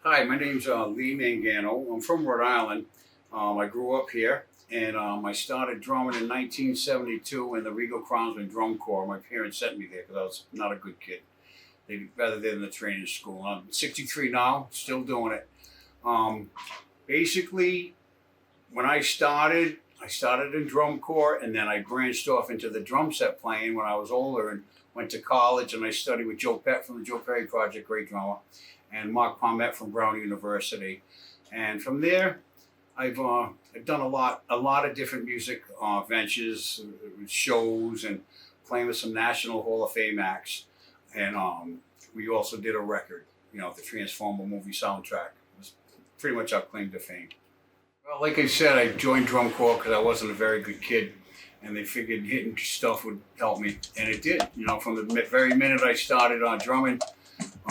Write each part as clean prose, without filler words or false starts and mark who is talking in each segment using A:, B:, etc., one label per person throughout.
A: Hi, my name's Lee Mangano. I'm from Rhode Island. I grew up here, and I started drumming in 1972 in the Regal Crownsman Drum Corps. My parents sent me there because I was not a good kid. They'd rather than the training school. I'm 63 now, still doing it. Um, Basically, when I started in drum corps, and then I branched off into the drum set playing when I was older, and went to college, and I studied with Joe Pett from the Joe Perry Project, great drummer, and Mark Palmette from Brown University, and from there, I've done a lot of different music ventures, shows, and playing with some National Hall of Fame acts, and we also did a record, the Transformer movie soundtrack. It was pretty much our claim to fame. Well, like I said, I joined drum corps because I wasn't a very good kid, and they figured hitting stuff would help me, and it did. From the very minute I started on drumming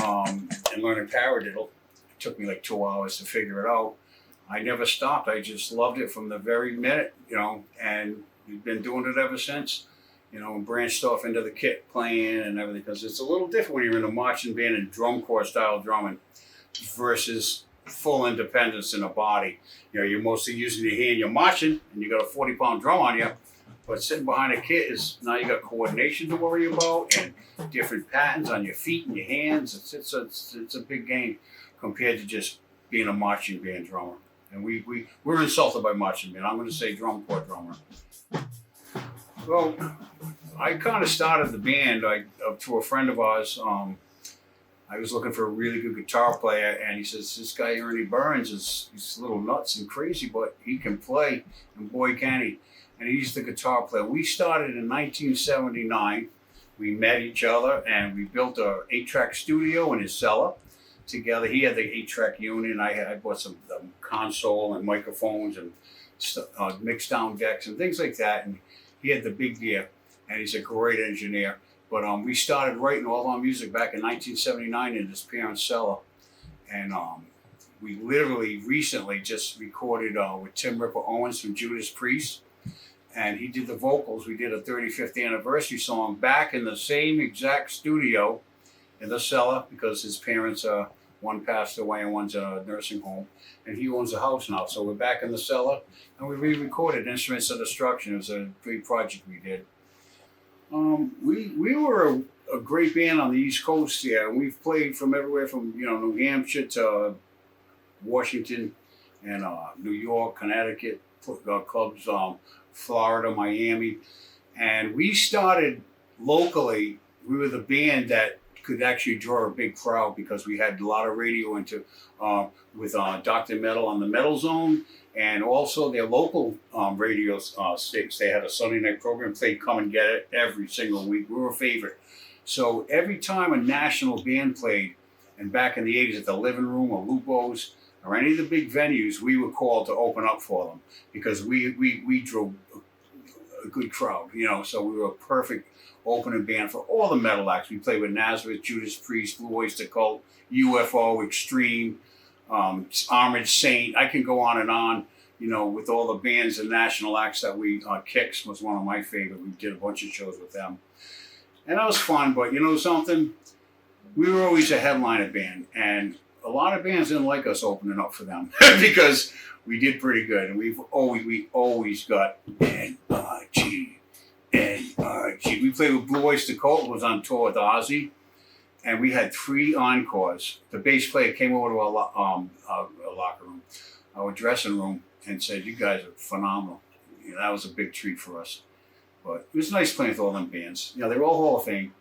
A: and learning paradiddle, it took me like 2 hours to figure it out. I never stopped. I just loved it from the very minute, and we've been doing it ever since. And branched off into the kit playing and everything because it's a little different when you're in a marching band and drum corps style drumming versus full independence in a body. You're mostly using your hand, you're marching, and you got a 40-pound drum on you. But sitting behind a kit is now you got coordination to worry about and different patterns on your feet and your hands. It's a big game compared to just being a marching band drummer. And we're insulted by marching band. I'm going to say drum corps drummer. Well, I kind of started the band to a friend of ours. I was looking for a really good guitar player, and he says, this guy Ernie Burns he's a little nuts and crazy, but he can play, and boy can he. And he's the guitar player. We started in 1979. We met each other, and we built a 8-track studio in his cellar together. He had the 8-track unit, and I bought some console and microphones and mix down decks and things like that. And he had the big gear, and he's a great engineer. But we started writing all our music back in 1979 in his parents' cellar. And we literally recently just recorded with Tim Ripper Owens from Judas Priest. And he did the vocals. We did a 35th anniversary song back in the same exact studio in the cellar because his parents, one passed away and one's in a nursing home. And he owns a house now. So we're back in the cellar. And we re-recorded Instruments of Destruction. It was a great project we did. We were a great band on the East Coast here, and we've played from everywhere from New Hampshire to Washington and New York, Connecticut, clubs, Florida, Miami, and we started locally. We were the band that could actually draw a big crowd because we had a lot of radio into with Dr. Metal on the Metal Zone. And also their local radio stations. They had a Sunday night program. They'd come and get it every single week. We were a favorite. So every time a national band played, and back in the 80s at the Living Room or Lupo's or any of the big venues, we were called to open up for them because we drove a good crowd, So we were a perfect opening band for all the metal acts. We played with Nazareth, Judas Priest, Blue Oyster Cult, UFO, Extreme, Armored Saint. I can go on and on, with all the bands and national acts that we, Kicks was one of my favorite. We did a bunch of shows with them. And that was fun, but something? We were always a headliner band, and a lot of bands didn't like us opening up for them because we did pretty good. And we always got NRG. We played with Blue Oyster Cult, was on tour with Ozzy. And we had 3 encores. The bass player came over to our locker room, our dressing room, and said, you guys are phenomenal. That was a big treat for us. But it was nice playing with all them bands. They were all Hall of Fame.